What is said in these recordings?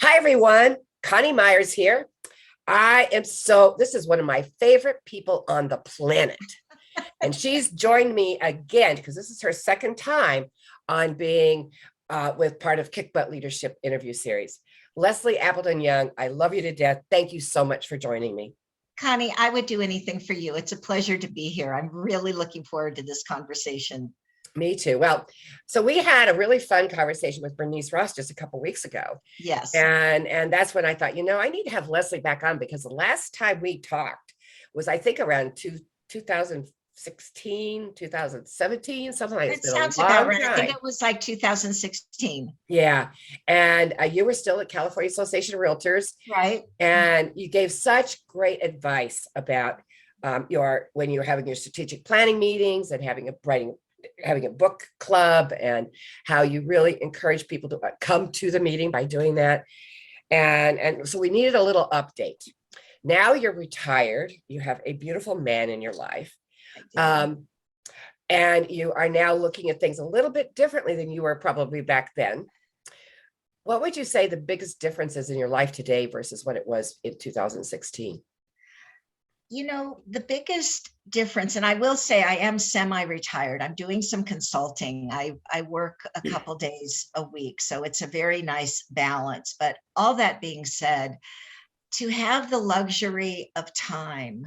Hi, everyone. Connie Myers here. This is one of my favorite people on the planet. And she's joined me again because this is her second time on being with part of Kick Butt Leadership interview series. Leslie Appleton Young, I love you to death. Thank you so much for joining me. Connie, I would do anything for you. It's a pleasure to be here. I'm really looking forward to this conversation. Me too. Well, so we had a really fun conversation with Bernice Ross just a couple weeks ago. Yes. And that's when I thought, I need to have Leslie back on because the last time we talked was, I think, around 2016, 2017, something like that. It sounds about right. I think it was like 2016. Yeah. And you were still at California Association of Realtors. Right. And you gave such great advice about when you're having your strategic planning meetings and having a book club, and how you really encourage people to come to the meeting by doing that. And so we needed a little update. Now you're retired. You have a beautiful man in your life. And you are now looking at things a little bit differently than you were probably back then. What would you say the biggest differences in your life today versus what it was in 2016? The biggest difference, and I will say I am semi-retired. I'm doing some consulting. I work a couple days a week, so it's a very nice balance. But all that being said, to have the luxury of time,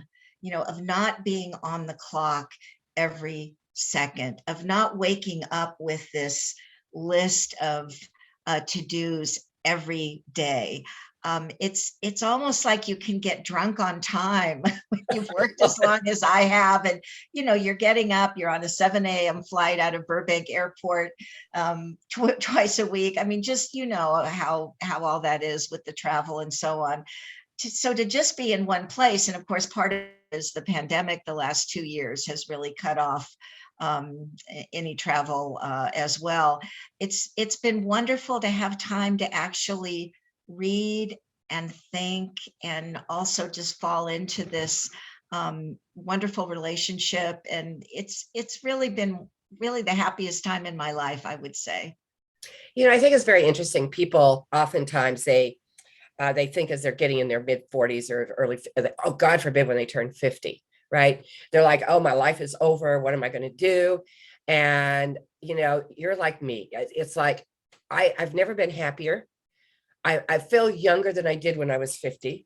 of not being on the clock every second, of not waking up with this list of to-dos every day. It's almost like you can get drunk on time when you've worked as long as I have, and you're getting up, you're on a 7 a.m. flight out of Burbank Airport twice a week. I mean, just how all that is with the travel and so on. So to just be in one place, and of course part of it is the pandemic. The last 2 years has really cut off any travel as well. It's been wonderful to have time to actually read and think, and also just fall into this wonderful relationship. And it's really been the happiest time in my life, I would say. I think it's very interesting. People oftentimes they think as they're getting in their mid 40s or early, oh, God forbid, when they turn 50, right? They're like, oh, my life is over. What am I going to do? And, you're like me. It's like, I've never been happier. I feel younger than I did when I was 50.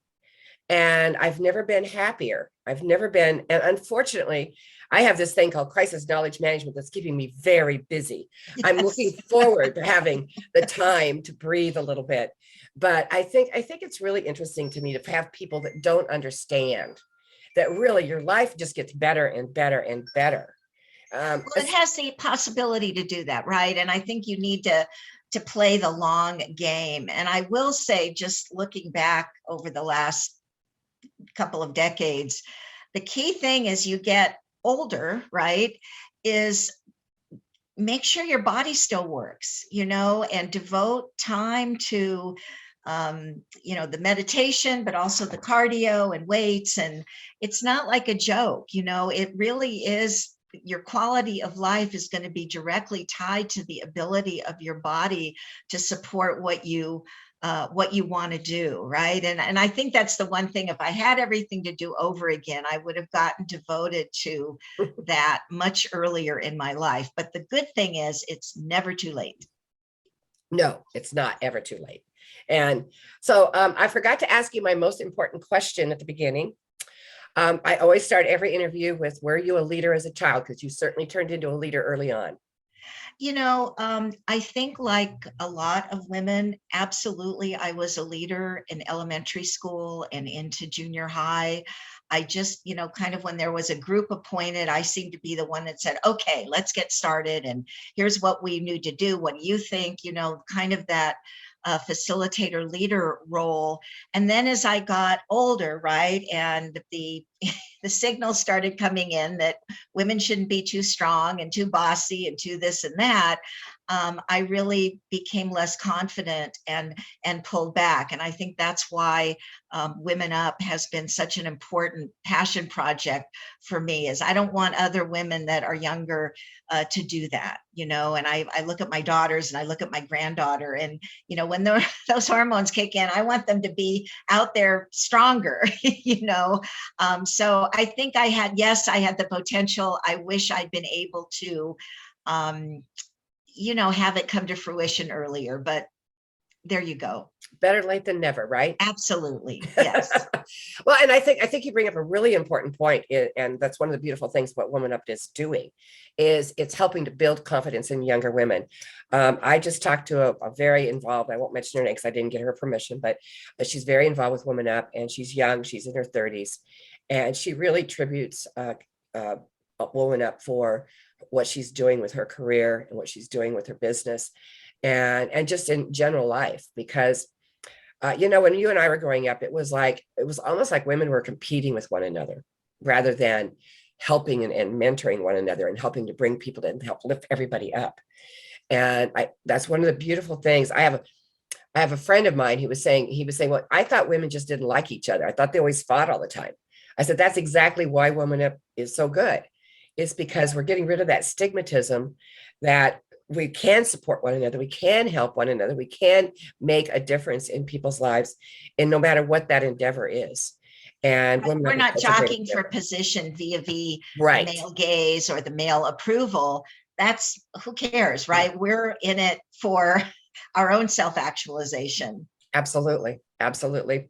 And I've never been happier. And unfortunately, I have this thing called crisis knowledge management that's keeping me very busy. Yes. I'm looking forward to having the time to breathe a little bit. But I think it's really interesting to me to have people that don't understand that really your life just gets better and better and better. Well, it has the possibility to do that, right? And I think you need to play the long game. And I will say, just looking back over the last couple of decades, the key thing as you get older, right, is make sure your body still works, and devote time to the meditation, but also the cardio and weights. And it's not like a joke, it really is. Your quality of life is going to be directly tied to the ability of your body to support what you want to do, right? And I think that's the one thing. If I had everything to do over again, I would have gotten devoted to that much earlier in my life. But the good thing is, it's never too late. No, it's not ever too late. And so I forgot to ask you my most important question at the beginning. I always start every interview with, were you a leader as a child? Because you certainly turned into a leader early on. I think, like a lot of women, absolutely, I was a leader in elementary school and into junior high. I just, kind of when there was a group appointed, I seemed to be the one that said, okay, let's get started. And here's what we need to do. What do you think? Kind of that facilitator leader role. And then as I got older, right, and the signals started coming in that women shouldn't be too strong and too bossy and too this and that, I really became less confident and pulled back. And I think that's why Women Up has been such an important passion project for me. Is I don't want other women that are younger to do that, you know. And I look at my daughters and I look at my granddaughter, and you know, when those hormones kick in, I want them to be out there stronger, you know. So I think yes, I had the potential. I wish I'd been able to, um, you know, have it come to fruition earlier, but there you go. Better late than never, right? Absolutely. Yes. Well, and I think you bring up a really important point, and that's one of the beautiful things what Woman Up is doing, is it's helping to build confidence in younger women. I just talked to a very involved, I won't mention her name because I didn't get her permission, but she's very involved with Woman Up, and she's young, she's in her 30s, and she really tributes Woman Up for what she's doing with her career and what she's doing with her business, and just in general life, because you know, when you and I were growing up, it was almost like women were competing with one another rather than helping and mentoring one another and helping to bring people to help lift everybody up. And that's one of the beautiful things. I have a friend of mine who was saying, well, I thought women just didn't like each other. I thought they always fought all the time. I said, that's exactly why Woman Up is so good. It's because we're getting rid of that stigmatism, that we can support one another, we can help one another, we can make a difference in people's lives, and no matter what that endeavor is. And We're not such a great jockeying for example. position via the Right. male gaze or the male approval. That's who cares, right? We're in it for our own self actualization. Absolutely. Absolutely.